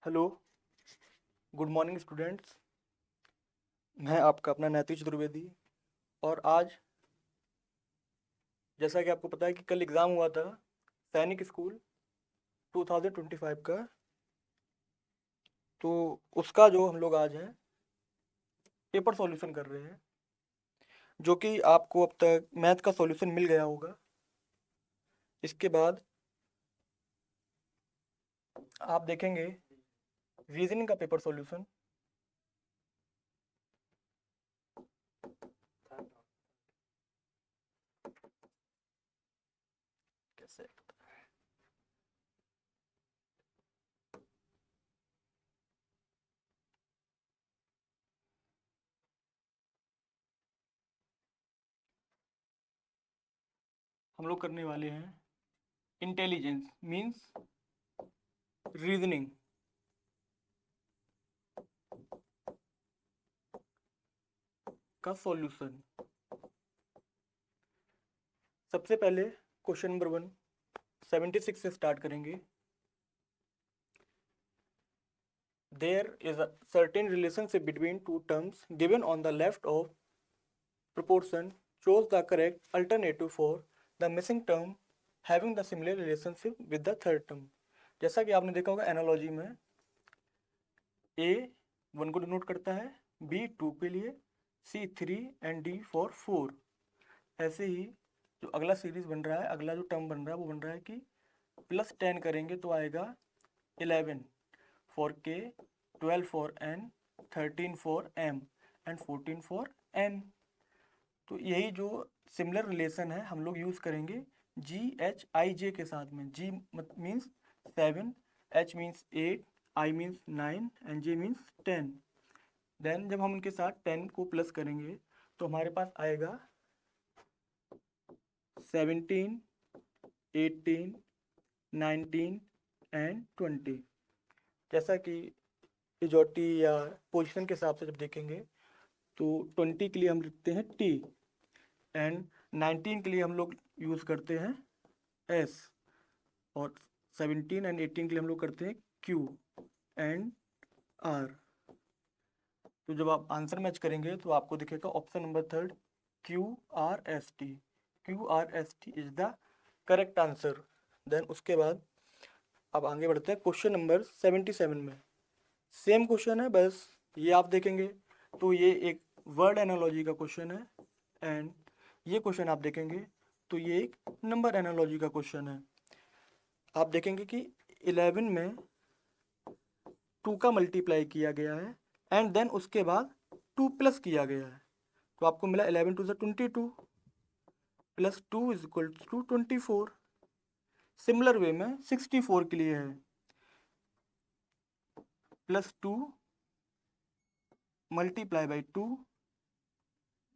Hello, good morning students. मैं आपका अपना नैतिक चतुर्वेदी। और आज जैसा कि आपको पता है कि कल एग्ज़ाम हुआ था सैनिक स्कूल 2025 का। तो उसका जो हम लोग आज है पेपर सॉल्यूशन कर रहे हैं, जो कि आपको अब तक मैथ का सॉल्यूशन मिल गया होगा। इसके बाद आप देखेंगे रीजनिंग का पेपर सॉल्यूशन। कैसे हम लोग करने वाले हैं इंटेलिजेंस मींस रीजनिंग का सॉल्यूशन। सबसे पहले क्वेश्चन नंबर 1 76 से स्टार्ट करेंगे। There is a certain relationship between two terms given on the left of proportion. Choose the correct alternative for the missing term having the similar relationship with the third term. जैसा कि आपने देखा होगा analogy में A 1 को denote करता है, B 2 के लिए, C 3 एंड D फॉर 4। ऐसे ही जो अगला सीरीज बन रहा है, अगला जो टर्म बन रहा है वो बन रहा है कि +10 करेंगे तो आएगा 11 for K, 12 for N, 13 for M and 14 for N। तो यही जो सिमिलर रिलेशन है हम लोग यूज़ करेंगे GHIJ के साथ में। G means 7, H means 8, I means 9 and J means 10। Then जब हम उनके साथ 10 को प्लस करेंगे तो हमारे पास आएगा 17, 18, 19 एंड 20। जैसा कि इजोटी या पोजीशन के हिसाब से जब देखेंगे तो 20 के लिए हम लिखते हैं T एंड 19 के लिए हम लोग यूज़ करते हैं S, और 17 एंड 18 के लिए हम लोग करते हैं Q एंड R। तो जब आप आंसर मैच करेंगे तो आपको दिखेगा option number 3 QRST। QRST is the correct answer. Then उसके बाद अब आगे बढ़ते हैं क्वेश्चन नंबर 77 में। सेम क्वेश्चन है, बस ये आप देखेंगे तो ये एक वर्ड एनालॉजी का क्वेश्चन है, एंड ये क्वेश्चन आप देखेंगे तो ये एक नंबर एनालॉजी का क्वेश्चन है। आप देखेंगे कि 11 में 2 का मल्टीप्लाई किया गया है एंड देन उसके बाद 2 प्लस किया गया है, तो आपको मिला 11 to 22 plus 2 is equal to 24। Similar way में 64 के लिए है +2 मल्टीप्लाई बाई 2।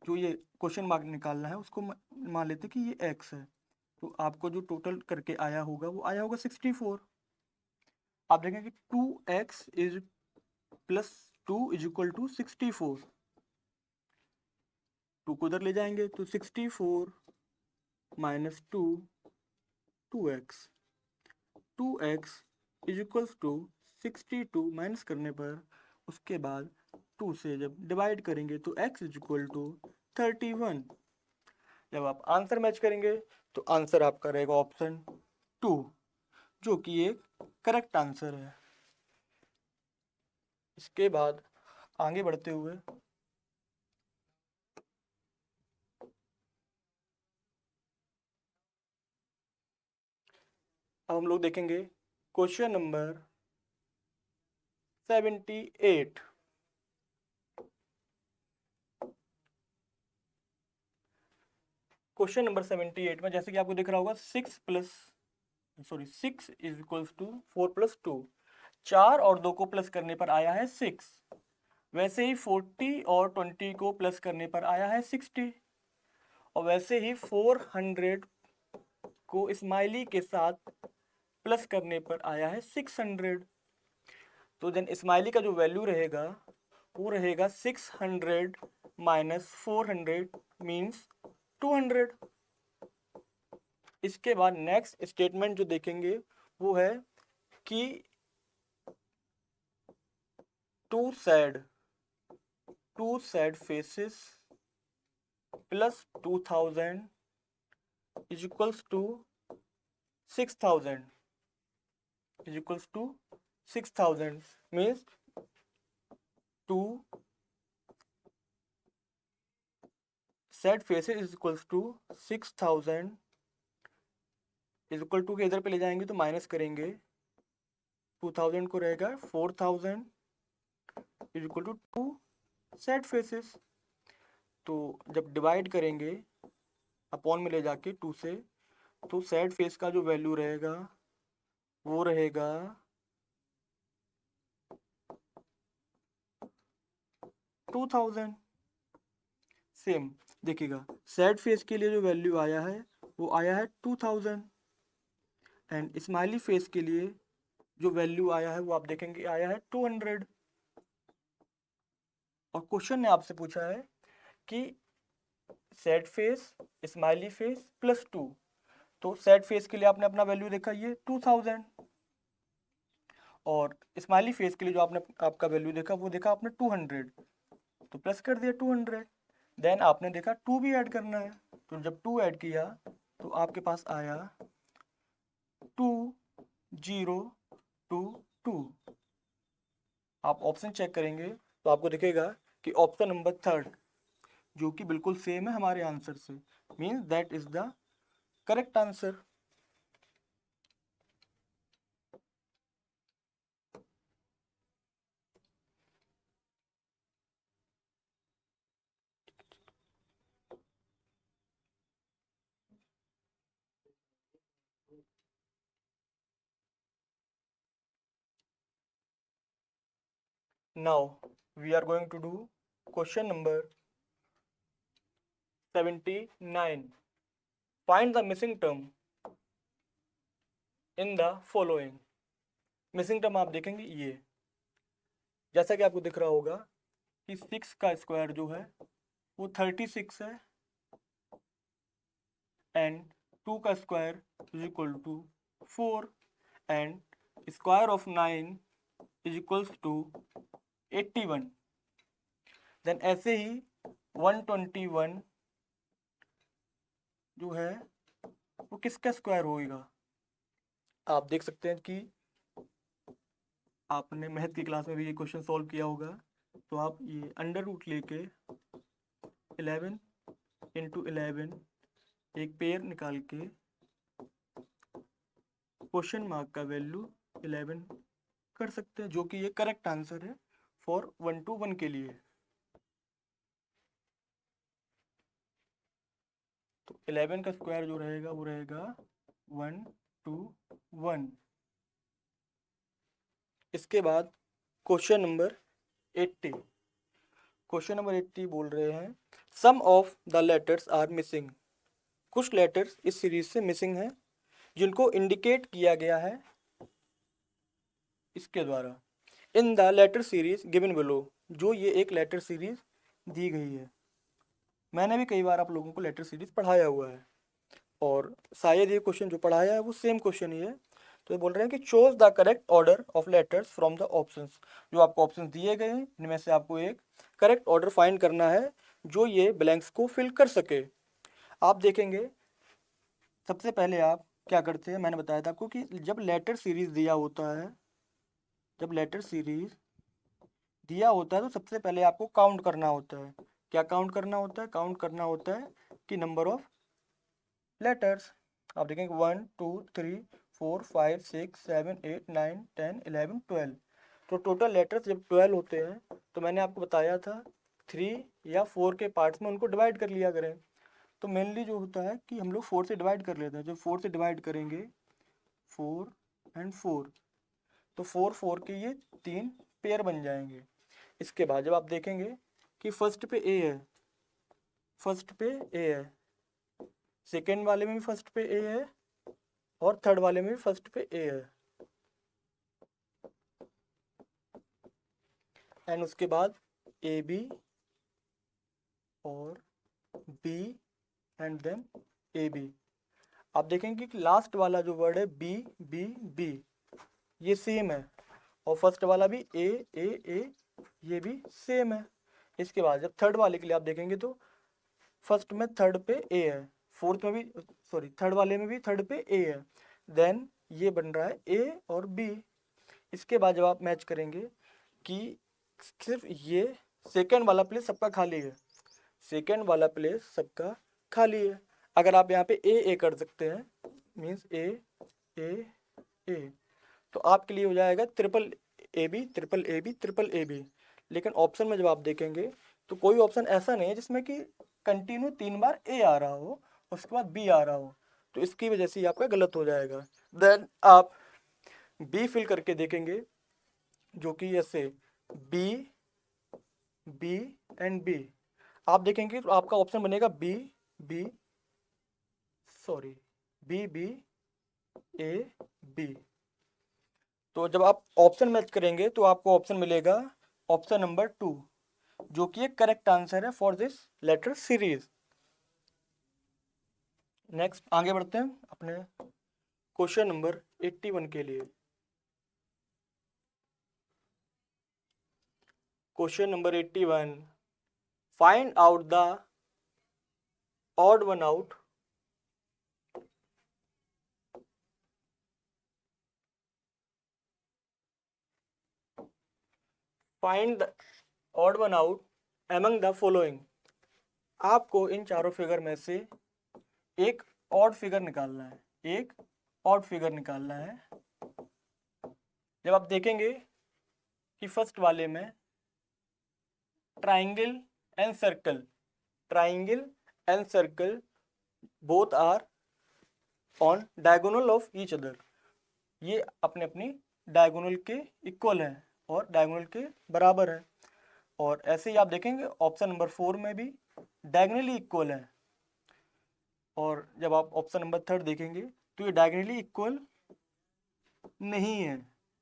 जो ये क्वेश्चन मार्क निकालना है उसको मान लेते कि ये x है, तो आपको जो टोटल करके आया होगा वो आया होगा 64। आप देखेंगे 2x is +2 is equal to 64। 2 को उधर ले जाएंगे तो 64 minus 2 2x। 2x is equals to 62 minus करने पर उसके बाद 2 से जब डिवाइड करेंगे तो x इज इक्वल टू 31। जब आप आंसर मैच करेंगे तो आंसर आपका रहेगा ऑप्शन 2, जो कि एक करेक्ट आंसर है। इसके बाद आगे बढ़ते हुए अब हम लोग देखेंगे क्वेश्चन नंबर 78। क्वेश्चन नंबर 78 में जैसे कि आपको दिख रहा होगा 6 इज इक्वल्स टू 4 + 2। 4 और 2 को प्लस करने पर आया है 6। वैसे ही 40 और 20 को प्लस करने पर आया है 60। और वैसे ही 400 को स्माइली के साथ प्लस करने पर आया है 600। तो देन स्माइली का जो वैल्यू रहेगा वो रहेगा 600 माइनस 400 मीन्स 200। इसके बाद नेक्स्ट स्टेटमेंट जो देखेंगे वो है कि two sad faces plus 2000 is equals to 6000 is equals to 6000 means 2 sad faces is equals to 6000 is equal to के इधर पे ले जाएंगे तो माइनस करेंगे 2000 को रहेगा 4000 is equal to 2 side faces. तो जब डिवाइड करेंगे अपॉन में ले जाके 2 से तो सेड फेस का जो वैल्यू रहेगा वो रहेगा 2000। सेम देखिएगा सेड फेस के लिए जो वैल्यू आया है वो आया है 2000 एंड स्माइली फेस के लिए जो वैल्यू आया है वो आप देखेंगे आया है 200। और क्वेश्चन ने आपसे पूछा है कि sad face smiley face plus 2, तो सैड फेस के लिए आपने अपना वैल्यू देखा ये 2000 और स्माइली फेस के लिए जो आपने आपका वैल्यू देखा वो देखा आपने 200, तो प्लस कर दिया 200। देन आपने देखा 2 भी ऐड करना है, तो जब 2 ऐड किया तो आपके पास आया 2022। आप ऑप्शन चेक करेंगे तो आपको दिखेगा कि ऑप्शन नंबर 3 जो कि बिल्कुल सेम है हमारे आंसर से, means that is the correct answer. Now we are going to do question number 79. Find the missing term in the following. Missing term आप देखेंगे ये, जैसा कि आपको दिख रहा होगा कि 6 का स्क्वायर जो है वो 36 है एंड 2 का square is equal to 4 and square of 9 is equals to 81। Then ऐसे ही 121 जो है वो किसका स्क्वायर होगा। आप देख सकते हैं कि आपने मैथ की क्लास में भी ये क्वेश्चन सॉल्व किया होगा, तो आप ये अंडर रूट लेके 11 इंटू 11 एक पेयर निकाल के क्वेश्चन मार्क का वैल्यू 11 कर सकते हैं, जो कि ये करेक्ट आंसर है फॉर 1 to 1 के लिए। तो 11 का स्क्वायर जो रहेगा वो रहेगा 121। इसके बाद क्वेश्चन नंबर 80। क्वेश्चन नंबर 80 बोल रहे हैं some of the letters are missing. कुछ लेटर्स इस सीरीज से मिसिंग हैं जिनको इंडिकेट किया गया है इसके द्वारा in the letter series given below. जो ये एक लेटर सीरीज दी गई है, मैंने भी कई बार आप लोगों को लेटर सीरीज पढ़ाया हुआ है और शायद ये क्वेश्चन जो पढ़ाया है वो सेम क्वेश्चन ही है। तो ये बोल रहे हैं कि chose the correct order of letters from the options. जो आपको ऑप्शंस दिए गए हैं इनमें से आपको एक करेक्ट ऑर्डर फाइंड करना है जो ये ब्लैंक्स को फिल कर सके। आप देखेंगे सबसे पहले आप क्या करते हैं, मैंने बताया था आपको कि जब लेटर सीरीज दिया होता है, जब लेटर सीरीज दिया होता है तो सबसे पहले आपको काउंट करना होता है। क्या काउंट करना होता है? काउंट करना होता है कि नंबर ऑफ लेटर्स। आप देखेंगे 1 2 3 4 5 6 7 8 9 10 11 12। तो टोटल लेटर्स जब 12 होते हैं तो मैंने आपको बताया था 3 या 4 के पार्ट्स में उनको डिवाइड कर लिया करें। तो मेनली जो होता है कि हम लोग 4 से डिवाइड कर लेते हैं। जब 4 से डिवाइड करेंगे 4 एंड 4 तो 4 4 के ये 3 पेयर बन जाएंगे। इसके बाद जब आप देखेंगे कि फर्स्ट पे ए है, फर्स्ट पे ए है, सेकेंड वाले में भी फर्स्ट पे ए है और थर्ड वाले में भी फर्स्ट पे ए है, एंड उसके बाद ए बी और B and then A B. आप देखेंगे कि लास्ट वाला जो वर्ड है बी बी बी ये सेम है और फर्स्ट वाला भी ए ए ए ये भी सेम है। इसके बाद जब थर्ड वाले के लिए आप देखेंगे तो फर्स्ट में थर्ड पे ए है, फोर्थ में भी सॉरी थर्ड वाले में भी थर्ड पे ए है, देन ये बन रहा है ए और बी। इसके बाद जब आप मैच करेंगे कि सिर्फ ये सेकंड वाला प्लेस सबका खाली है, सेकंड वाला प्लेस सबका खाली है। अगर आप यहाँ पे ए कर सकते हैं, मीन्स ए ए ए, तो आपके लिए हो जाएगा triple A B triple A B triple A B. लेकिन ऑप्शन में जब आप देखेंगे तो कोई ऑप्शन ऐसा नहीं है जिसमें कि कंटिन्यू 3 बार ए आ रहा हो उसके बाद बी आ रहा हो, तो इसकी वजह से ही आपका गलत हो जाएगा। देन आप बी फिल करके देखेंगे जो कि ऐसे बी बी एंड बी, आप देखेंगे तो आपका ऑप्शन बनेगा B B sorry B B A B. तो जब आप ऑप्शन मैच करेंगे तो आपको ऑप्शन मिलेगा ऑप्शन नंबर 2, जो कि एक करेक्ट आंसर है for this letter series. Next आगे बढ़ते हैं अपने क्वेश्चन नंबर 81 के लिए। Question number 81, find out the odd one out find the odd one out among the following. आपको इन चारों फिगर में से एक ऑड फिगर निकालना है, एक ऑड फिगर निकालना है। जब आप देखेंगे कि फर्स्ट वाले में triangle and circle, triangle and circle both are on diagonal of each other, ये अपने अपनी डायगोनल के इक्वल हैं और डायगोनल के बराबर हैं। और ऐसे ही आप देखेंगे ऑप्शन नंबर 4 में भी डायगोनली इक्वल है। और जब आप ऑप्शन नंबर 3 देखेंगे तो ये डायगोनली इक्वल नहीं है,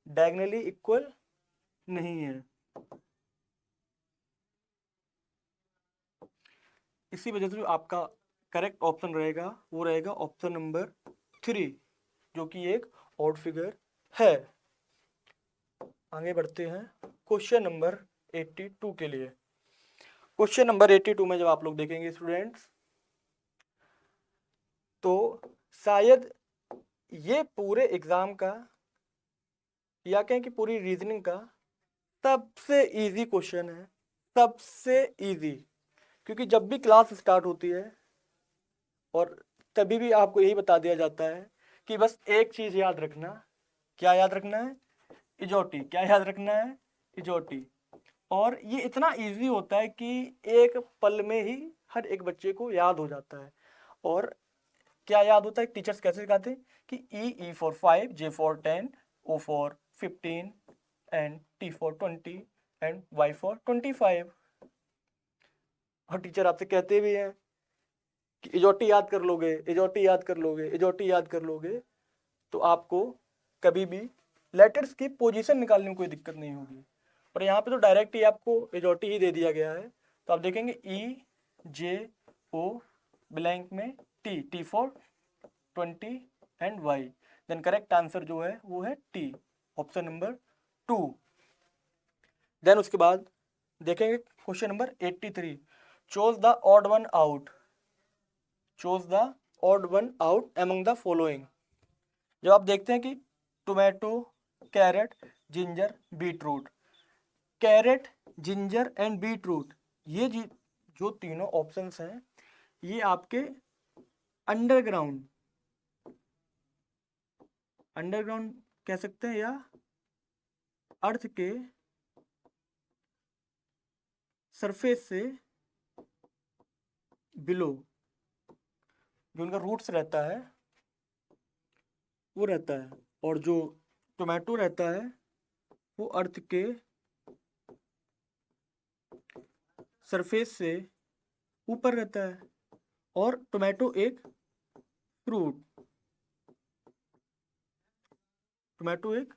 डायगोनली इक्वल नहीं है। इसी वजह से जो आपका करेक्ट ऑप्शन रहेगा वो रहेगा ऑप्शन नंबर 3, जो कि एक ऑड फिगर है। आगे बढ़ते हैं क्वेश्चन नंबर 82 के लिए। क्वेश्चन नंबर 82 में जब आप लोग देखेंगे स्टूडेंट्स तो शायद ये पूरे एग्जाम का या कहें कि पूरी रीजनिंग का सबसे इजी क्वेश्चन है, सबसे इजी। क्योंकि जब भी क्लास स्टार्ट होती है और तभी भी आपको यही बता दिया जाता है कि बस एक चीज याद रखना, क्या याद रखना है? इजोटी। क्या याद रखना है? इजोटी। और ये इतना इजी होता है कि एक पल में ही हर एक बच्चे को याद हो जाता है। और क्या याद होता है? टीचर्स कैसे सिखाते हैं कि E for 5, J for 10, O for 15 and T for 20 and Y for 25। और टीचर आपसे कहते भी हैं कि इजोटी याद कर लोगे, इजोटी याद कर लोगे, इजोटी याद कर लोगे, तो आपको कभी भी लेटर्स की पोजीशन निकालने में कोई दिक्कत नहीं होगी। और यहाँ पे तो डायरेक्ट ही आपको इजोटी ही दे दिया गया है। तो आप देखेंगे ई जे ओ ब्लैंक में T, T for 20 and Y, then correct answer जो है वो है टी, ऑप्शन नंबर 2। देन उसके बाद देखेंगे question number 83, choose the odd one out, choose the odd one out among the following. जब आप देखते हैं कि tomato, carrot, ginger, beetroot, carrot, ginger and beetroot, ये जो तीनों ऑप्शंस हैं ये आपके अंडरग्राउंड, अंडरग्राउंड कह सकते हैं या अर्थ के सरफेस से बिलो जो उनका रूट्स रहता है वो रहता है। और जो टोमेटो रहता है वो अर्थ के सरफेस से ऊपर रहता है। और टोमेटो एक फ्रूट, टोमेटो एक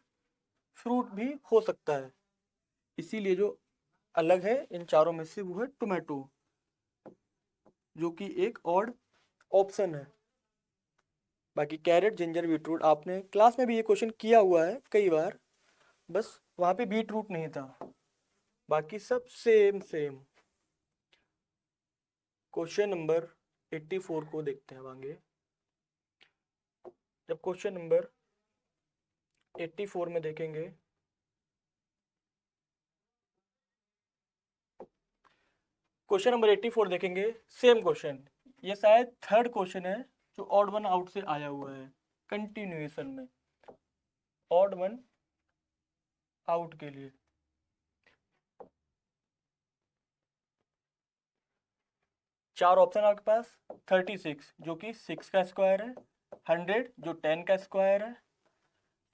फ्रूट भी हो सकता है, इसीलिए जो अलग है इन चारों में से वो है टोमेटो, जो कि एक ऑड ऑप्शन है। बाकी कैरेट, जिंजर, बीटरूट आपने क्लास में भी ये क्वेश्चन किया हुआ है कई बार, बस वहाँ पे बीटरूट नहीं था। बाकी सब सेम सेम। क्वेश्चन नंबर 84 को देखते हैं अब आगे। जब क्वेश्चन नंबर 84 में देखेंगे, क्वेश्चन नंबर 84 देखेंगे, सेम क्वेश्चन, ये शायद थर्ड क्वेश्चन है जो ऑड वन आउट से आया हुआ है कंटिन्यूएशन में, ऑड वन आउट के लिए। चार ऑप्शन है आपके पास, 36 जो कि 6 का स्क्वायर है, 100 जो 10 का स्क्वायर है,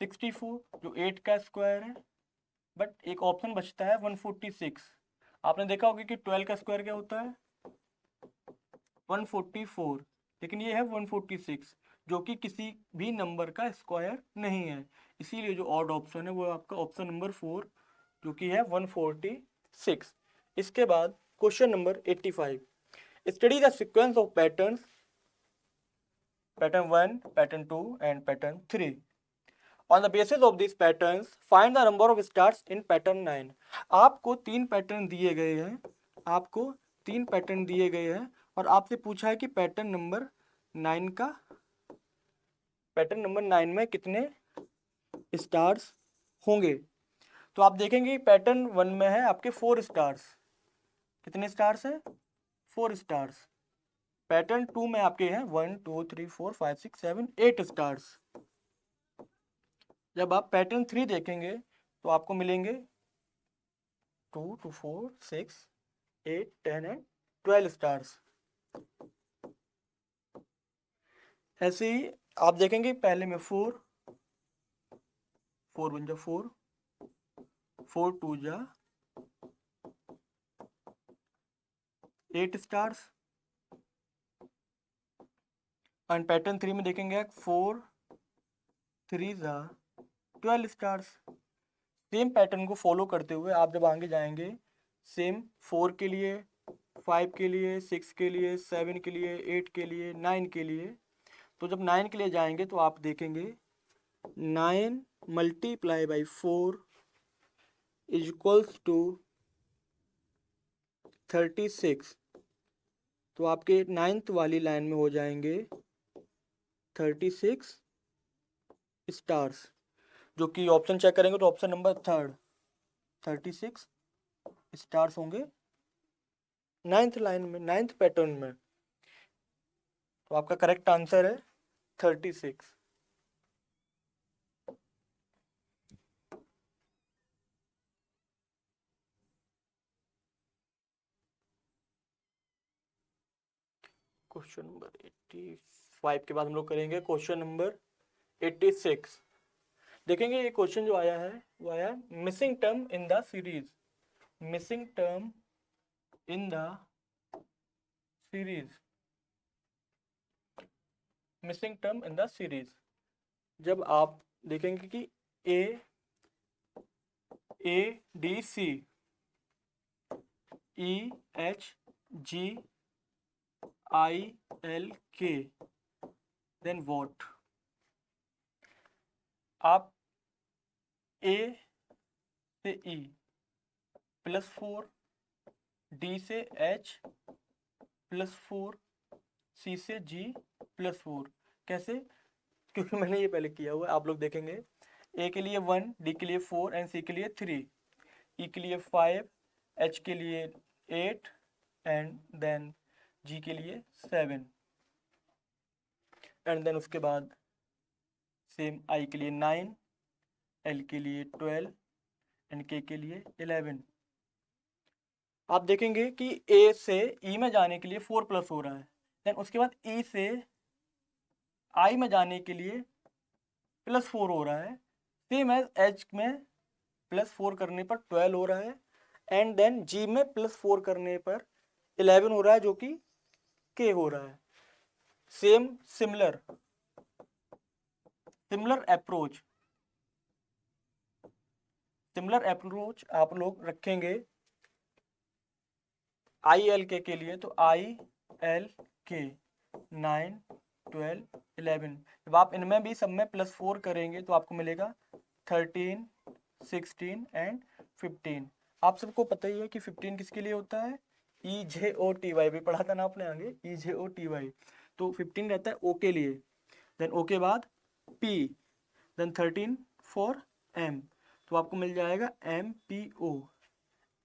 64 जो 8 का स्क्वायर है, बट एक ऑप्शन बचता है 146। आपने देखा होगा कि 12 का स्क्वायर क्या होता है, 144, लेकिन ये है 146 जो कि किसी भी नंबर का स्क्वायर नहीं है, इसीलिए जो ऑड ऑप्शन है वो आपका ऑप्शन नंबर 4 जो कि है 146। इसके बाद question number 85, study the sequence of patterns, pattern 1, pattern 2 and pattern 3. On the basis of these patterns, find the number of stars in pattern 9. आपको तीन पैटर्न दिए गए हैं, आपको तीन पैटर्न दिए गए हैं और आपसे पूछा है कि पैटर्न नंबर 9 में कितने स्टार्स होंगे। तो आप देखेंगे पैटर्न 1 में है आपके 4 स्टार्स। कितने स्टार्स हैं? 4 स्टार्स। पैटर्न 2 में आपके हैं 1 2 3 4 5 6 7 8 स्टार्स। जब आप पैटर्न 3 देखेंगे तो आपको मिलेंगे 2 2 4 6 8 10 एंड 12 स्टार्स। ऐसे ही आप देखेंगे पहले में 4 1 जा 4 4 2 जा 8 स्टार्स। एंड पैटर्न 3 में देखेंगे 4 3 जा 12 स्टार्स। सेम पैटर्न को फॉलो करते हुए आप जब आगे जाएंगे, सेम 4 के लिए, 5 के लिए, 6 के लिए, 7 के लिए, 8 के लिए, 9 के लिए, तो जब 9 के लिए जाएंगे तो आप देखेंगे 9 multiply by 4 is equals to 36। तो आपके 9th वाली लाइन में हो जाएंगे 36 स्टार्स, जो कि ऑप्शन चेक करेंगे तो ऑप्शन नंबर 3 36 स्टार्स होंगे 9th लाइन में, 9th पैटर्न में। तो आपका करेक्ट आंसर है 36। क्वेश्चन नंबर 85 के बाद हम लोग करेंगे क्वेश्चन नंबर 86। देखेंगे ये क्वेश्चन जो आया है वो आया missing term in the series. Missing term in the series, missing term in the series. जब आप देखेंगे कि A D C E H G I L K then what, आप ए से ई +4, डी से एच +4, सी से जी +4, कैसे? क्योंकि मैंने ये पहले किया हुआ है, आप लोग देखेंगे ए के लिए 1, डी के लिए 4 एंड सी के लिए 3, ई के लिए 5, एच के लिए 8 एंड देन जी के लिए 7 एंड देन उसके बाद सेम आई के लिए 9, एल के लिए 12 एंड के लिए 11। आप देखेंगे कि ए से ई में जाने के लिए 4 प्लस हो रहा है, देन उसके बाद ई से आई में जाने के लिए +4 हो रहा है, सेम एज एच में +4 करने पर 12 हो रहा है एंड देन जी में +4 करने पर 11 हो रहा है जो कि के हो रहा है। सेम सिमिलर अप्रोच आप लोग रखेंगे आई एल के लिए, तो आई एल के 9 12 11, जब आप इनमें भी सब में +4 करेंगे तो आपको मिलेगा 13 16 एंड 15। आप सबको पता ही है कि 15 किसके लिए होता है, EJOTY, भी पढ़ा था ना आपने आगे, EJOTY। तो 15 रहता है O के लिए, देन O के बाद P, देन 13 फॉर M, तो आपको मिल जाएगा MPO,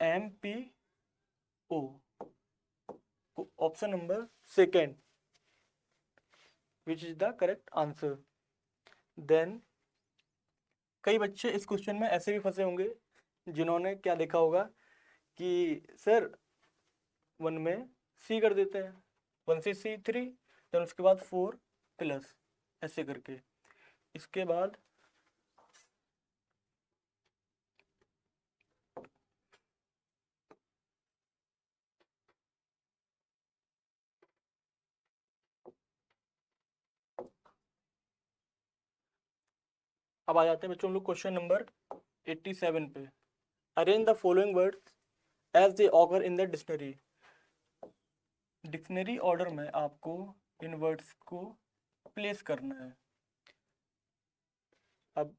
MPO, option number second which is the correct answer. Then कई बच्चे इस क्वेश्चन में ऐसे भी फंसे होंगे जिन्होंने क्या देखा होगा कि सर 1 में C कर देते हैं, 1 से C 3, देन उसके बाद 4 प्लस, ऐसे करके। इसके बाद अब आ जाते हैं बच्चों हम लोग क्वेश्चन नंबर 87 पे। Arrange the following words as they occur in the dictionary. Dictionary order में आपको इन वर्ड्स को प्लेस करना है। अब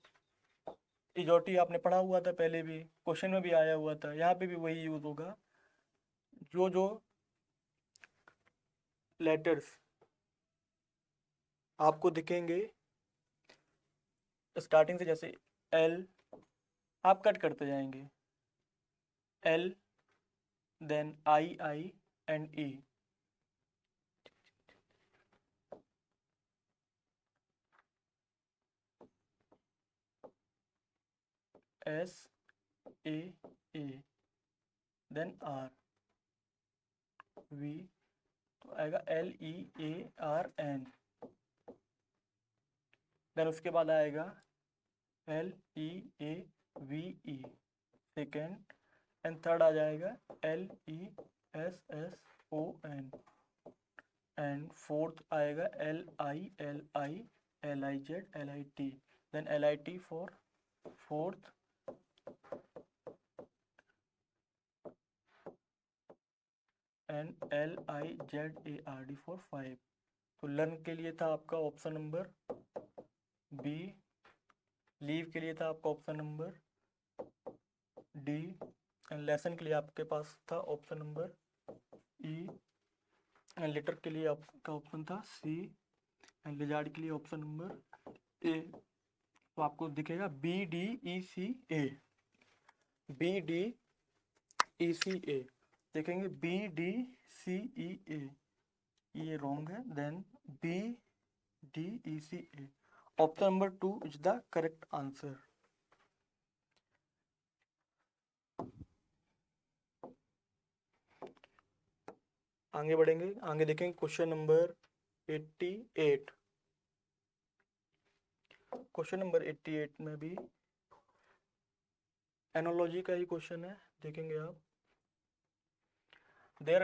इजोटी आपने पढ़ा हुआ था पहले भी, क्वेश्चन में भी आया हुआ था, यहाँ पे भी वही यूज होगा। जो जो लेटर्स आपको दिखेंगे स्टार्टिंग से, जैसे L, आप कट करते जाएंगे, L, then I and E, S A A, then R V, तो आएगा LEARN, देन उसके बाद आएगा LEAVE सेकेंड, एंड थर्ड आ जाएगा LESSON, एंड फोर्थ आएगा LILILIZ LIT, then LIT for fourth, and LIZARD for 5। तो लर्न के लिए था आपका ऑप्शन नंबर B, लीव के लिए था आपका option number D, and lesson के लिए आपके पास था option number E, and later के लिए आपका ऑप्शन था C, एंड लिजार्ड के लिए ऑप्शन नंबर A। तो आपको दिखेगा BDECA, BDECA देखेंगे, BDCEA, ये रॉन्ग है, then BDECA, option number 2 is the correct answer. आगे बढ़ेंगे, आगे देखेंगे क्वेश्चन नंबर 88। क्वेश्चन नंबर 88 में भी एनोलॉजी का ही क्वेश्चन है, देखेंगे आप। There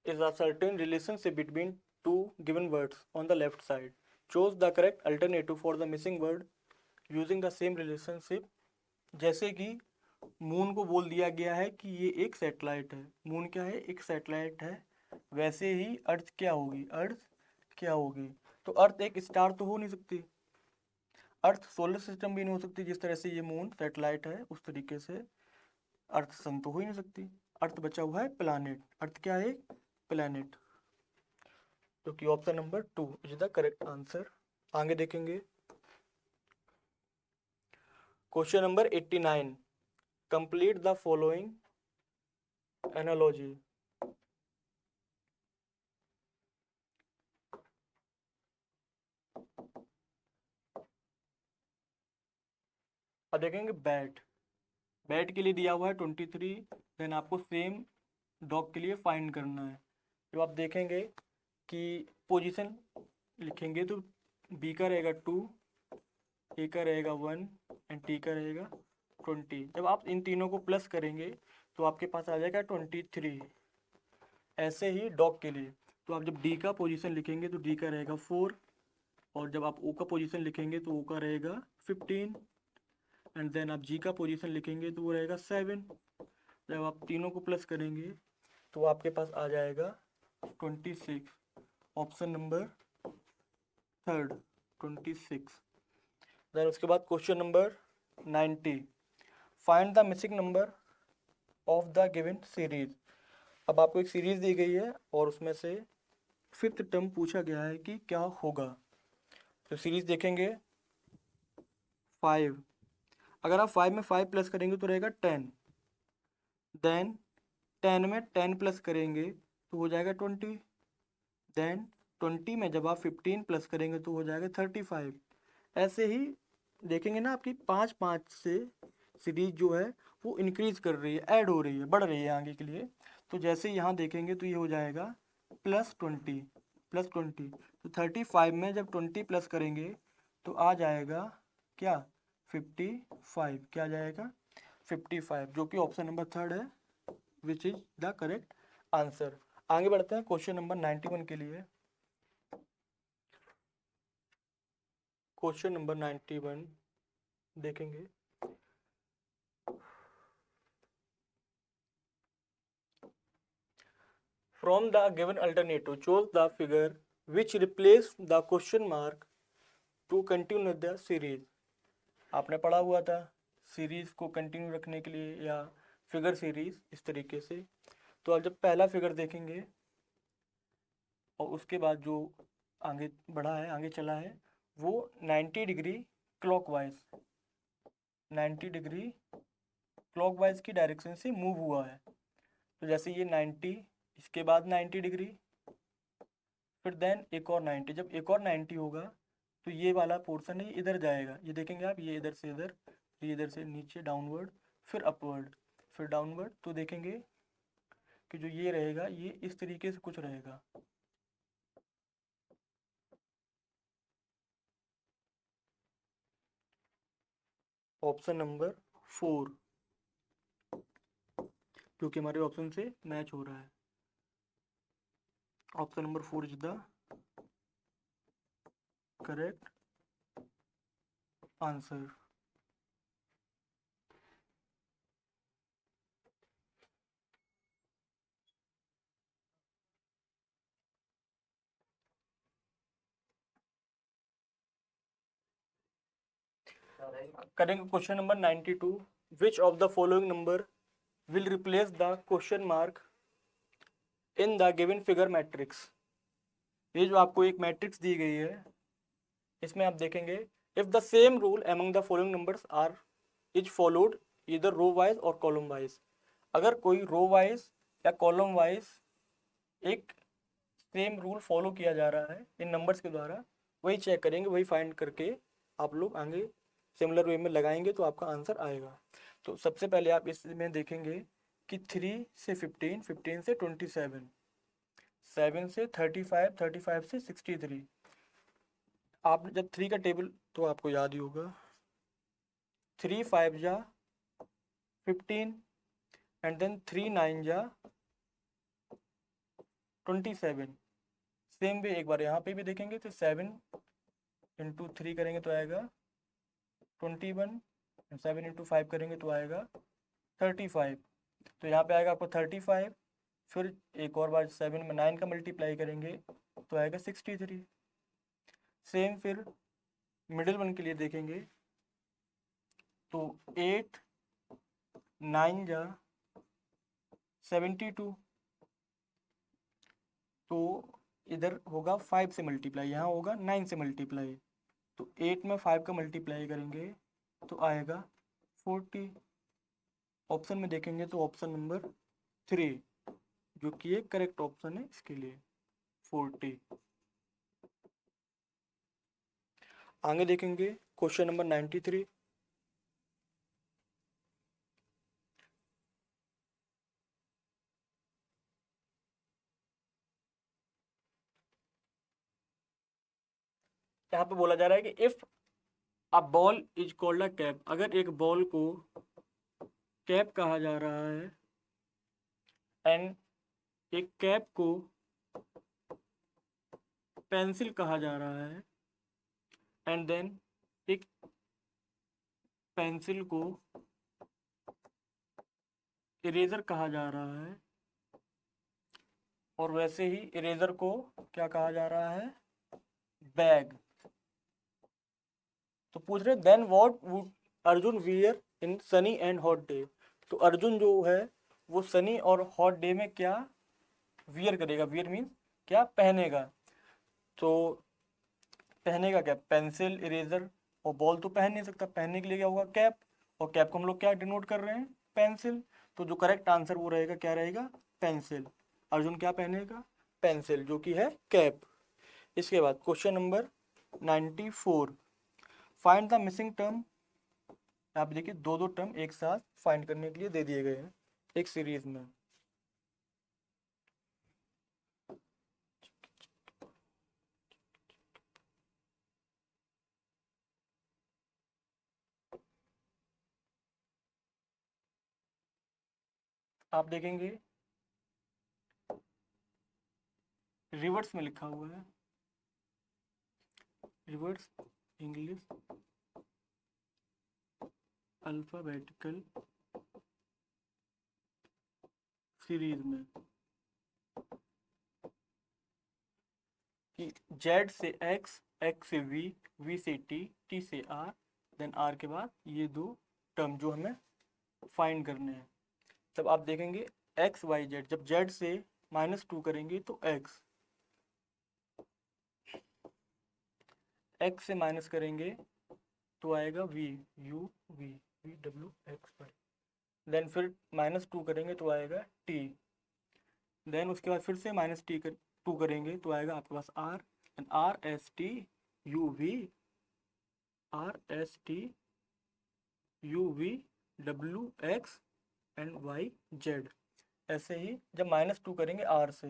is a certain relationship between two given words on the left side, choose the correct alternative for the missing word using the same relationship. जैसे कि moon को बोल दिया गया है कि ये एक सैटेलाइट है, मून क्या है, एक सैटेलाइट है, वैसे ही अर्थ क्या होगी, अर्थ क्या होगी। तो अर्थ एक स्टार तो हो नहीं सकती, अर्थ सोलर सिस्टम भी नहीं हो सकती, जिस तरह से ये मून सैटेलाइट है उस तरीके से अर्थ सन तो हो ही नहीं सकती। अर्थ बचा हुआ है प्लैनेट, अर्थ क्या है, प्लैनेट, जो कि option number 2 is the correct answer. आगे देखेंगे question number 89, complete the following analogy. अब देखेंगे बैट, बैट के लिए दिया हुआ है 23, देन आपको सेम डॉग के लिए फाइंड करना है। जो आप देखेंगे कि पोजीशन लिखेंगे तो बी का रहेगा 2, ए का रहेगा 1 एंड टी का रहेगा 20। जब आप इन तीनों को प्लस करेंगे तो आपके पास आ जाएगा 23। ऐसे ही डॉग के लिए, तो आप जब डी का पोजीशन लिखेंगे तो डी का रहेगा 4, और जब आप ओ का पोजीशन लिखेंगे तो ओ का रहेगा 15, एंड देन आप जी का पोजीशन लिखेंगे तो वो रहेगा 7। जब आप तीनों को प्लस करेंगे तो आपके पास आ जाएगा 26, ऑप्शन नंबर थर्ड 26। देन उसके बाद question number 90, find the missing number of the given series. अब आपको एक सीरीज दी गई है और उसमें से फिफ्थ टर्म पूछा गया है कि क्या होगा। तो सीरीज देखेंगे 5, अगर आप 5 में 5 प्लस करेंगे तो रहेगा 10, देन 10 में 10 प्लस करेंगे तो हो जाएगा 20, देन 20 में जब आप 15 प्लस करेंगे तो हो जाएगा 35। ऐसे ही देखेंगे ना, आपकी 5 5 से सीरीज जो है वो इंक्रीज कर रही है, ऐड हो रही है, बढ़ रही है आगे के लिए। तो जैसे यहाँ देखेंगे तो ये हो जाएगा +20, +20। तो 35 में जब 20 प्लस करेंगे तो आ जाएगा क्या, 55। क्या आ जाएगा, 55, जो कि ऑप्शन नंबर थर्ड है, विच इज द करेक्ट आंसर। आगे बढ़ते हैं क्वेश्चन नंबर 91 के लिए। क्वेश्चन नंबर 91 देखेंगे। From the given alternative, choose the figure which replace the question mark to continue the series। आपने पढ़ा हुआ था सीरीज को कंटिन्यू रखने के लिए या फिगर सीरीज इस तरीके से। तो अब जब पहला फिगर देखेंगे और उसके बाद जो आगे बढ़ा है, आगे चला है, वो 90 डिग्री क्लॉकवाइज, 90 डिग्री क्लॉकवाइज की डायरेक्शन से मूव हुआ है। तो जैसे ये 90, इसके बाद 90 डिग्री, फिर देन एक और 90। जब एक और 90 होगा तो ये वाला पोर्शन है इधर जाएगा, ये देखेंगे आप, ये इधर से इधर, ये इधर से नीचे डाउनवर्ड, फिर अपवर्ड, फिर डाउनवर्ड। तो देखेंगे कि जो ये रहेगा ये इस तरीके से कुछ रहेगा। ऑप्शन नंबर 4, क्योंकि हमारे ऑप्शन से मैच हो रहा है। Option number 4 is the correct answer. करेंगे question number 92। Which of the following number will replace the question mark in the given figure matrix. ये जो आपको एक मैट्रिक्स दी गई है, इसमें आप देखेंगे if the same rule among the following numbers are is followed इधर रो वाइज और कॉलम वाइज। अगर कोई रो वाइज या कॉलम वाइज एक सेम रूल फॉलो किया जा रहा है इन नंबर्स के द्वारा, वही चेक करेंगे, वही फाइंड करके आप लोग आगे सिमिलर वे में लगाएंगे तो आपका आंसर आएगा। तो सबसे पहले आप इसमें देखेंगे कि 3 से 15, 15 से 27, 7 से 35, 35 से 63। आपने जब 3 का टेबल तो आपको याद ही होगा, 3 5 जा 15 एंड देन 3 9 जा 27। सेम वे एक बार यहाँ पे भी देखेंगे तो 7 इंटू 3 करेंगे तो आएगा 21, 7 इंटू 5 करेंगे तो आएगा 35। तो यहाँ पे आएगा आपको 35, फिर एक और बार 7 में 9 का मल्टीप्लाई करेंगे तो आएगा 63। सेम फिर मिडिल वन के लिए देखेंगे तो 8 9 जा 72। तो इधर होगा 5 से मल्टीप्लाई, यहाँ होगा 9 से मल्टीप्लाई। तो 8 में 5 का मल्टीप्लाई करेंगे तो आएगा 40। ऑप्शन में देखेंगे तो ऑप्शन नंबर 3 जो कि एक करेक्ट ऑप्शन है इसके लिए, 40। आगे देखेंगे क्वेश्चन नंबर 93। यहाँ पे बोला जा रहा है कि if a ball is called a cap, अगर एक बॉल को कैप कहा जा रहा है एंड एक कैप को पेंसिल कहा जा रहा है एंड देन एक पेंसिल को इरेजर कहा जा रहा है, और वैसे ही इरेजर को क्या कहा जा रहा है, बैग। तो पूछ रहे then what would Arjun wear in sunny and hot day. तो अर्जुन जो है वो सनी और हॉट डे में क्या वियर करेगा, वियर मीन्स क्या पहनेगा। तो पहनेगा क्या, पेंसिल, इरेजर और बॉल तो पहन नहीं सकता, पहनने के लिए क्या होगा, कैप, और कैप को हम लोग क्या डिनोट कर रहे हैं, पेंसिल। तो जो करेक्ट आंसर वो रहेगा, क्या रहेगा, पेंसिल। अर्जुन क्या पहनेगा, पेंसिल, जो कि है कैप। इसके बाद question number 94, find the missing term. आप देखिए दो दो टर्म एक साथ फाइंड करने के लिए दे दिए गए हैं एक सीरीज में। आप देखेंगे रिवर्स में लिखा हुआ है, रिवर्स इंग्लिश अल्फाबेटिकल सीरीज में कि जेड से एक्स, एक्स से वी, वी से टी, टी से आर, देन आर के बाद ये दो टर्म जो हमें फाइंड करने हैं। तब आप देखेंगे एक्स वाई जेड, जब जेड से -2 करेंगे तो एक्स, एक्स से माइनस करेंगे तो आएगा V, U V, V W X Y, then फिर -2 करेंगे तो आएगा टी, देन उसके बाद फिर से -2 करेंगे तो आएगा आपके पास R, and R S T U V, R S T U V W X and Y Z. ऐसे ही जब -2 करेंगे आर से,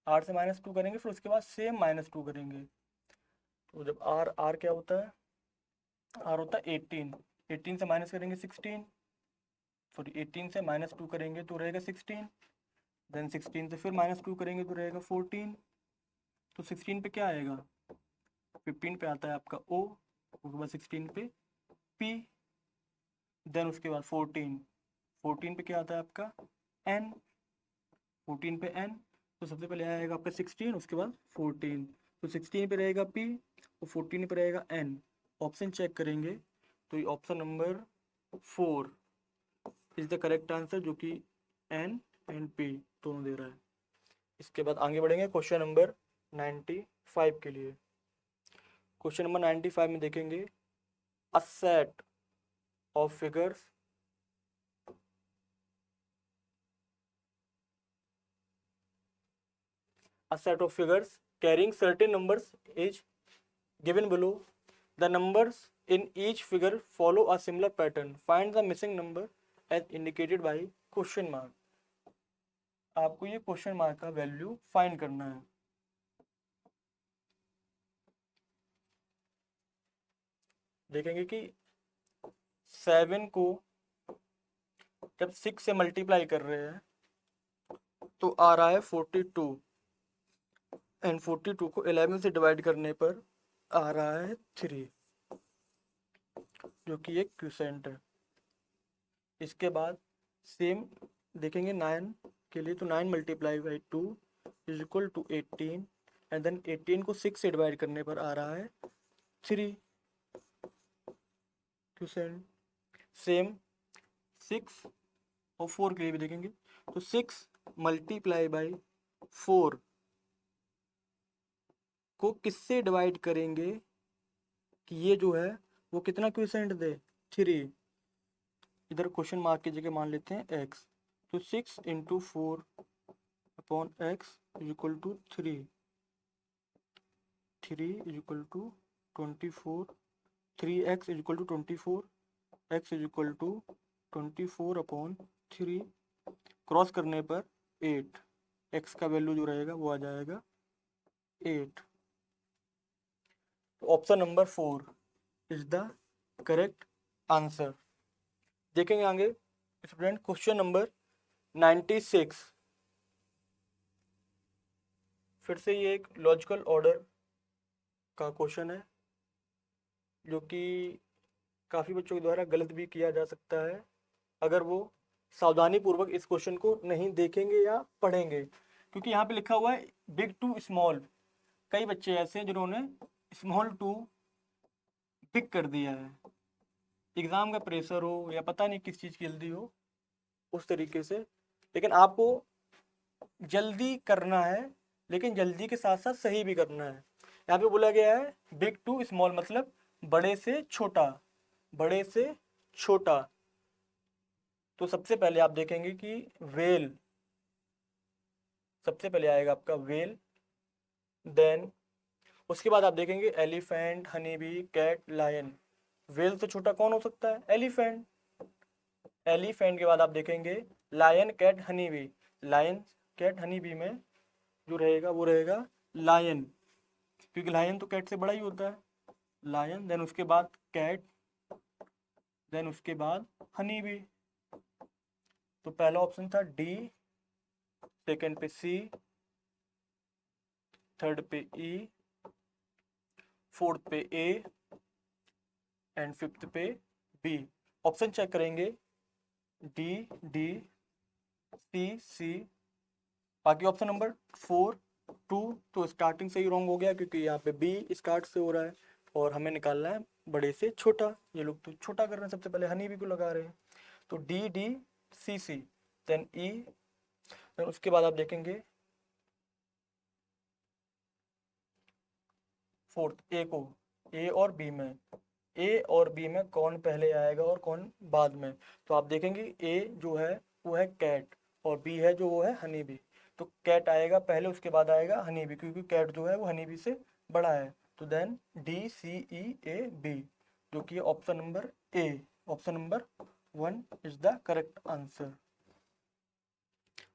आर से -2 करेंगे फिर उसके बाद सेम -2 करेंगे, तो जब आर, आर क्या होता है, आर होता है 18, 18 से माइनस करेंगे 16, सॉरी 18 से -2 करेंगे तो रहेगा 16, देन 16 से फिर -2 करेंगे तो रहेगा 14, तो 16 पे क्या आएगा, 15 पे आता है आपका ओ, उसके बाद 16 पे पी, देन उसके बाद 14, 14 पे क्या आता है आपका एन, 14 पे एन, तो सबसे पहले आएगा आपका 16, उसके बाद 14, तो 16 पे रहेगा पी और 14 पे रहेगा एन। ऑप्शन चेक करेंगे तो ये option number 4 is the correct answer, जो कि एन एंड पी दोनों दे रहा है। इसके बाद आगे बढ़ेंगे क्वेश्चन नंबर 95 के लिए। क्वेश्चन नंबर 95 में देखेंगे a set of figures, a set of figures carrying certain numbers is given below. The numbers in each figure follow a similar pattern. Find the missing number as indicated by question mark. आपको ये question mark का value find करना है। देखेंगे कि 7 को जब 6 से मल्टीप्लाई कर रहे हैं तो आ रहा है 42, एंड 42 को 11 से डिवाइड करने पर आ रहा है 3, जो कि एक क्वोशिएंट है। इसके बाद सेम देखेंगे 9 के लिए, तो 9 multiply by 2 is equal to 18, and then 18 को 6 से डिवाइड करने पर आ रहा है 3 क्वोशिएंट। सेम 6 और 4 के लिए भी देखेंगे, तो 6 मल्टीप्लाई बाई 4 को किससे डिवाइड करेंगे कि ये जो है वो कितना क्वोशिएंट दे, 3। इधर क्वेश्चन मार्क की जगह मान लेते हैं x, तो 6 into 4 upon X is equal to 3, 3 is equal to 24, 3x is equal to 24, x is equal to 24 upon 3, cross करने पर 8, x का वैल्यू जो रहेगा वो आ जाएगा 8। Option number 4 is the correct answer. देखेंगे आगे स्टूडेंट क्वेश्चन नंबर 96। फिर से ये एक लॉजिकल ऑर्डर का क्वेश्चन है, जो कि काफ़ी बच्चों के द्वारा गलत भी किया जा सकता है अगर वो सावधानी पूर्वक इस क्वेश्चन को नहीं देखेंगे या पढ़ेंगे, क्योंकि यहाँ पे लिखा हुआ है बिग टू स्मॉल। कई बच्चे ऐसे हैं जिन्होंने स्मॉल टू बिग कर दिया है, एग्ज़ाम का प्रेशर हो या पता नहीं किस चीज़ की जल्दी हो, उस तरीके से। लेकिन आपको जल्दी करना है, लेकिन जल्दी के साथ साथ सही भी करना है। यहाँ पे बोला गया है बिग टू स्मॉल, मतलब बड़े से छोटा, बड़े से छोटा। तो सबसे पहले आप देखेंगे कि वेल, सबसे पहले आएगा आपका वेल। देन उसके बाद आप देखेंगे elephant, honey bee, cat, lion. Whale से छोटा कौन हो सकता है? एलिफेंट। एलिफेंट के बाद आप देखेंगे lion, cat, honey bee. Lion, cat, honey bee में जो रहेगा वो रहेगा लायन, क्योंकि लायन तो कैट से बड़ा ही होता है। लायन, देन उसके बाद कैट, देन उसके बाद हनी बी। तो पहला ऑप्शन था डी, सेकंड पे सी, थर्ड पे ई, फोर्थ पे ए एंड फिफ्थ पे बी। ऑप्शन चेक करेंगे, डी, डी, सी, सी। बाकी ऑप्शन नंबर 4, 2 तो स्टार्टिंग से ही रॉन्ग हो गया, क्योंकि यहाँ पे बी स्टार्ट से हो रहा है और हमें निकालना है बड़े से छोटा। ये लोग तो छोटा कर रहे हैं, सबसे पहले हनी बी को लगा रहे हैं। तो डी, डी, सी, सी, देन ई। देन उसके बाद आप देखेंगे फोर्थ ए को, ए और बी में, ए और बी में कौन पहले आएगा और कौन बाद में। तो आप देखेंगे ए जो है वो है कैट, और बी है जो वो है हनी बी। तो कैट आएगा पहले, उसके बाद आएगा हनी बी, क्योंकि कैट जो है वो हनी बी से बड़ा है। तो देन डी, सी, ई, ए, बी, जो कि option number A, option number 1 is the correct answer.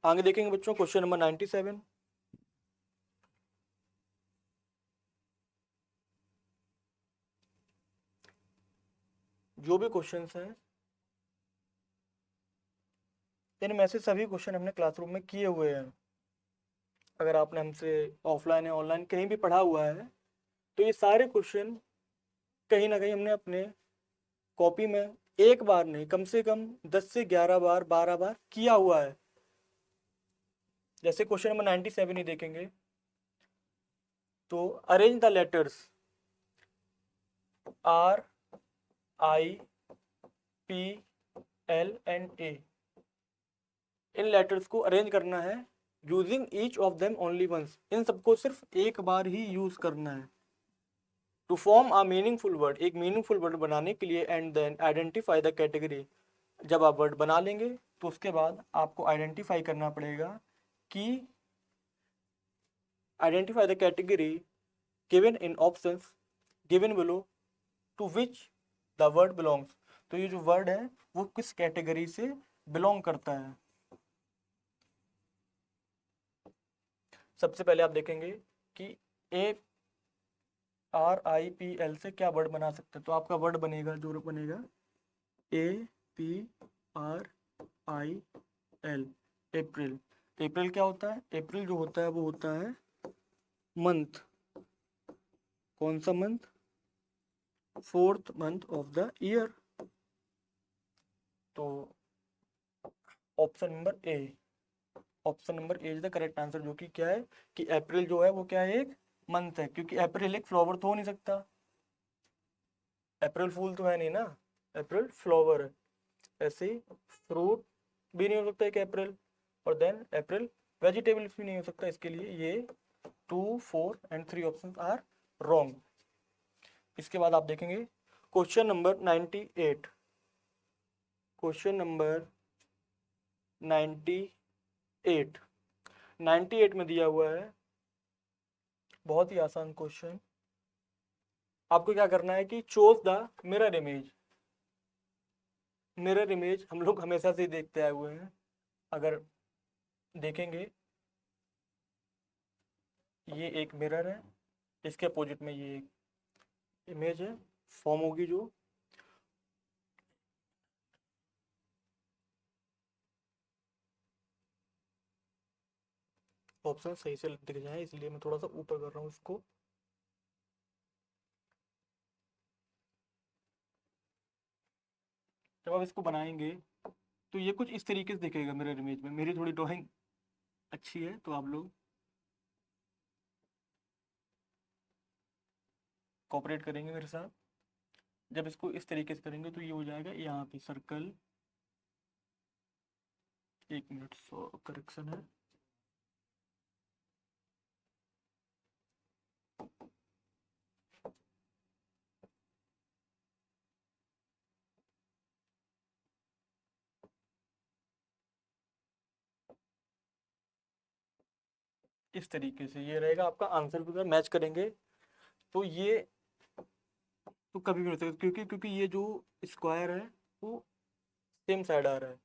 आगे देखेंगे बच्चों क्वेश्चन नंबर 97। जो भी क्वेश्चंस हैं इनमें से सभी क्वेश्चन हमने क्लासरूम में किए हुए हैं। अगर आपने हमसे ऑफलाइन या ऑनलाइन कहीं भी पढ़ा हुआ है तो ये सारे क्वेश्चन कहीं ना कहीं हमने अपने कॉपी में एक बार नहीं, कम से कम 10 से 11 बार, 12 बार किया हुआ है। जैसे क्वेश्चन नंबर 97 ही देखेंगे, तो arrange the letters R, I, P, L and A. इन लेटर्स को अरेंज करना है using each of them only once. इन सबको सिर्फ एक बार ही यूज करना है। To form a meaningful word, एक मीनिंगफुल वर्ड बनाने के लिए, and then identify the category. जब आप वर्ड बना लेंगे तो उसके बाद आपको आइडेंटिफाई करना पड़ेगा कि identify the category given in options given below to which the word belongs. तो ये जो वर्ड है वो किस कैटेगरी से बिलोंग करता है। सबसे पहले आप देखेंगे कि ए, आर, आई, पी, एल से क्या वर्ड बना सकते हैं। तो आपका वर्ड बनेगा, जो बनेगा ए, पी, आर, आई, एल, अप्रैल। अप्रैल क्या होता है? अप्रैल जो होता है वो होता है मंथ। कौन सा month? 4th month of the year. तो option number A, option number A is the correct answer, जो कि क्या है कि अप्रैल जो है वो क्या है, एक मंथ है। क्योंकि अप्रैल एक फ्लावर तो हो नहीं सकता, अप्रैल फूल तो है नहीं ना, अप्रैल फ्लावर है। ऐसे ही फ्रूट भी नहीं हो सकता एक अप्रैल, और देन अप्रैल वेजिटेबल्स भी नहीं हो सकता। इसके लिए ये 2, 4 एंड 3 ऑप्शन आर रॉन्ग। इसके बाद आप देखेंगे क्वेश्चन नंबर 98। क्वेश्चन नंबर 98, 98 में दिया हुआ है बहुत ही आसान क्वेश्चन। आपको क्या करना है कि choose the mirror image. Mirror image हम लोग हमेशा से ही देखते आए हुए हैं। अगर देखेंगे ये एक मिरर है, इसके अपोजिट में ये एक इमेज है फॉर्म होगी, जो ऑप्शन सही से दिख जाए इसलिए मैं थोड़ा सा ऊपर कर रहा हूँ इसको। जब आप इसको बनाएंगे तो ये कुछ इस तरीके से दिखेगा मिरर इमेज में। मेरी थोड़ी ड्राइंग अच्छी है तो आप लोग कोऑपरेट करेंगे मेरे साथ। जब इसको इस तरीके से करेंगे तो ये हो जाएगा यहाँ पे सर्कल, एक मिनट, सो करेक्शन है। इस तरीके से ये रहेगा आपका आंसर, भी मैच करेंगे तो ये तो कभी भी नहीं हो सकता, क्योंकि क्योंकि ये जो स्क्वायर है वो सेम साइड आ रहा है,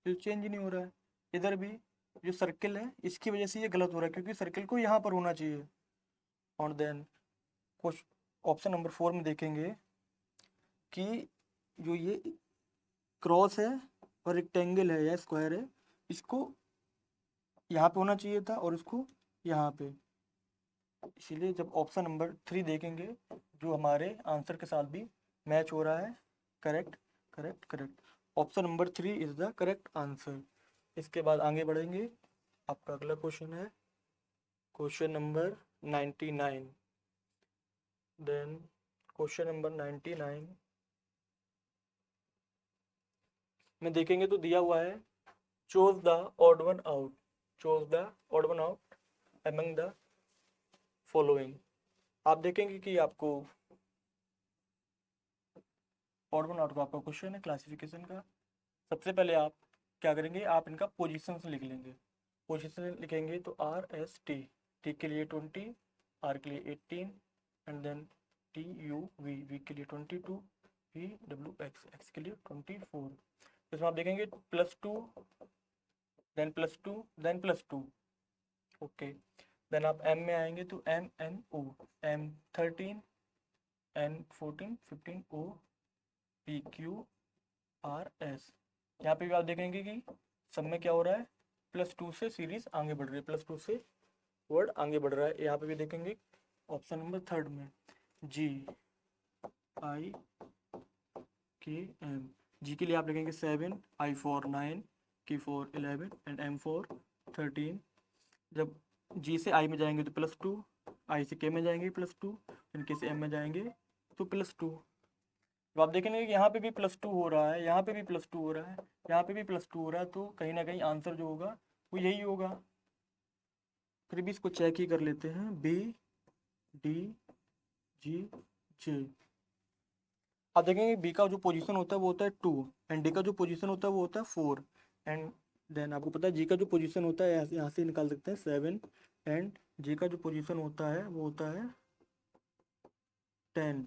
तो चेंज ही नहीं हो रहा है। इधर भी जो सर्किल है इसकी वजह से ये गलत हो रहा है, क्योंकि सर्किल को यहाँ पर होना चाहिए। और देन कुछ ऑप्शन नंबर 4 में देखेंगे कि जो ये क्रॉस है और रेक्टेंगल है या स्क्वायर है, इसको यहाँ पे होना चाहिए था और इसको यहाँ पे। इसीलिए जब ऑप्शन नंबर 3 देखेंगे जो हमारे आंसर के साथ भी मैच हो रहा है, correct correct correct, option number 3 is the correct answer. इसके बाद आगे बढ़ेंगे, आपका अगला क्वेश्चन है question number 99। Then question number 99 में देखेंगे तो दिया हुआ है choose the odd one out, choose the odd one out among the following. आप देखेंगे कि आपको ऑड वन आउट का आपका क्वेश्चन है क्लासिफिकेशन का। सबसे पहले आप क्या करेंगे, आप इनका पोजीशन लिख लेंगे। पोजीशन लिखेंगे तो आर एस टी, टी के लिए 20, आर के लिए 18, and then T U V, V के लिए 22, वी डब्ल्यू एक्स, एक्स के लिए 24। इसमें आप देखेंगे +2, देन +2, देन +2। ओके, देन आप एम में आएंगे तो M N O, M 13, N 14, 15 O, P Q R S. यहाँ पे भी आप देखेंगे कि सब में क्या हो रहा है, +2 से सीरीज आगे बढ़ रही है, +2 से वर्ड आगे बढ़ रहा है। यहाँ पे भी देखेंगे ऑप्शन नंबर 3 में जी आई के एम, जी के लिए आप लिखेंगे 7, आई फॉर 9, के फॉर 11 एंड एम फॉर 13। जब जी से आई में जाएंगे तो +2, आई से के में जाएंगे +2, एंड के से एम में जाएंगे तो +2। तो आप देखेंगे कि यहाँ पे भी +2 हो रहा है, यहाँ पे भी +2 हो रहा है, यहाँ पे भी +2 हो रहा है, तो कहीं ना कहीं आंसर जो होगा वो यही होगा। फिर भी इसको चेक ही कर लेते हैं, बी डी जी जे। आप देखेंगे बी का जो पोजीशन होता है वो होता है 2, एंड डी का जो पोजीशन होता है वो होता है 4, एंड देन आपको पता है जी का जो पोजीशन होता है यहाँ से निकाल सकते हैं 7, एंड जे का जो पोजीशन होता है वो होता है 10।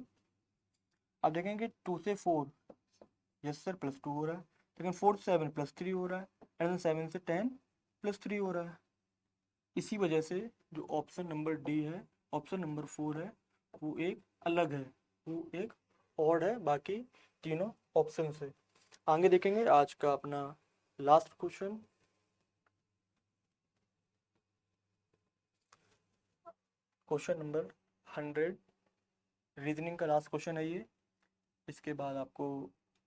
आप देखेंगे 2 से 4, यस सर +2 हो रहा है, लेकिन 4 से 7 +3 हो रहा है, एंड 7 से 10 +3 हो रहा है। इसी वजह से जो ऑप्शन नंबर डी है, ऑप्शन नंबर 4 है, वो एक अलग है, वो एक ऑड है बाकी तीनों ऑप्शन से। आगे देखेंगे आज का अपना last question, question number 100, reasoning का लास्ट क्वेश्चन है ये। इसके बाद आपको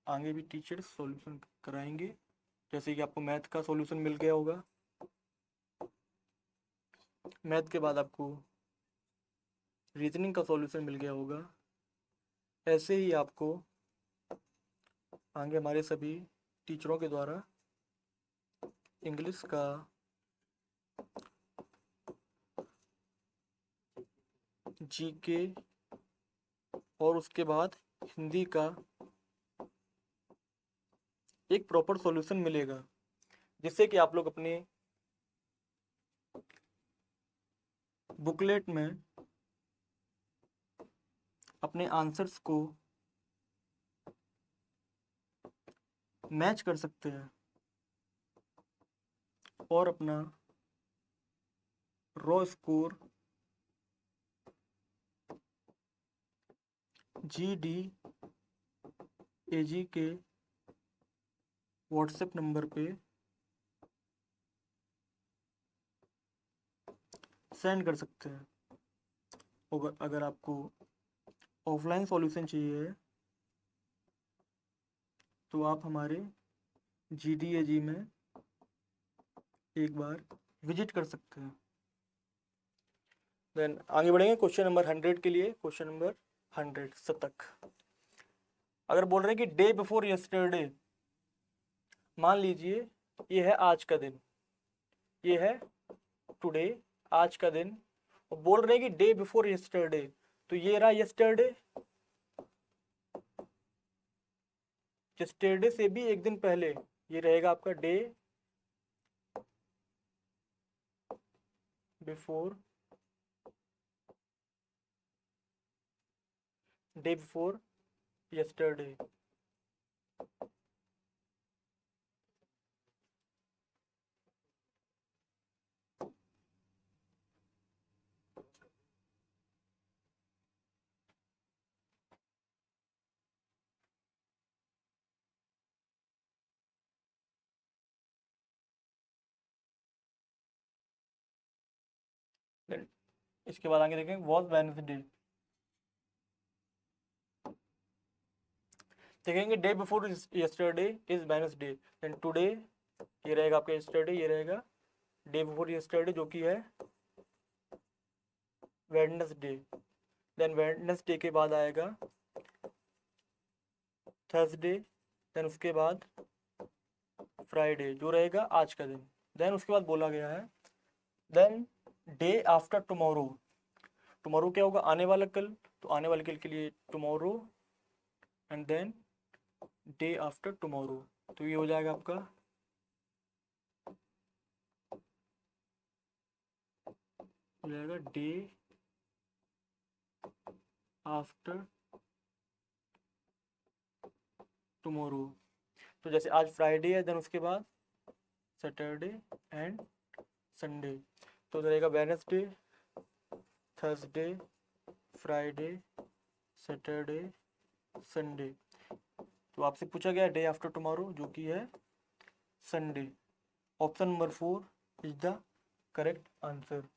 आगे भी टीचर्स सॉल्यूशन कराएंगे, जैसे कि आपको मैथ का सॉल्यूशन मिल गया होगा, मैथ के बाद आपको रीजनिंग का सॉल्यूशन मिल गया होगा। ऐसे ही आपको आगे हमारे सभी टीचरों के द्वारा इंग्लिश का जीके और उसके बाद हिंदी का एक प्रॉपर सॉल्यूशन मिलेगा, जिससे कि आप लोग अपने बुकलेट में अपने आंसर्स को मैच कर सकते हैं और अपना रॉ स्कोर GD AG के व्हाट्सएप नंबर पे सेंड कर सकते हैं। और अगर आपको ऑफलाइन सॉल्यूशन चाहिए तो आप हमारे GDAG में एक बार विजिट कर सकते हैं। देन आगे बढ़ेंगे क्वेश्चन नंबर 100 के लिए। क्वेश्चन नंबर 100 शतक। अगर बोल रहे हैं कि डे बिफोर यस्टरडे, मान लीजिए ये है आज का दिन, ये है टुडे, आज का दिन। और बोल रहे हैं कि डे बिफोर यस्टरडे, तो ये रहा यस्टरडे, यस्टरडे से भी एक दिन पहले, ये रहेगा आपका day before, day before yesterday. इसके बाद आगे देखेंगे वॉज वेडनेसडे, देखेंगे day before yesterday is Wednesday, then today ये रहेगा आपका यस्टरडे, ये रहेगा डे बिफोर यस्टरडे जो कि है वेडनेसडे, देन वेडनेसडे के बाद आएगा थर्सडे, देन उसके बाद फ्राइडे जो रहेगा आज का दिन। देन उसके बाद बोला गया है then day after tomorrow, tomorrow क्या होगा, आने वाला कल, तो आने वाले कल के लिए tomorrow, and then day after tomorrow, तो ये हो जाएगा आपका हो जाएगा डे आफ्टर टुमारो। तो जैसे आज फ्राइडे है, देन उसके बाद सैटरडे एंड संडे, तो रहेगा Wednesday, Thursday, Friday, Saturday, Sunday. तो आपसे पूछा गया डे आफ्टर टुमारो जो कि है Sunday. Option number 4 is the correct answer.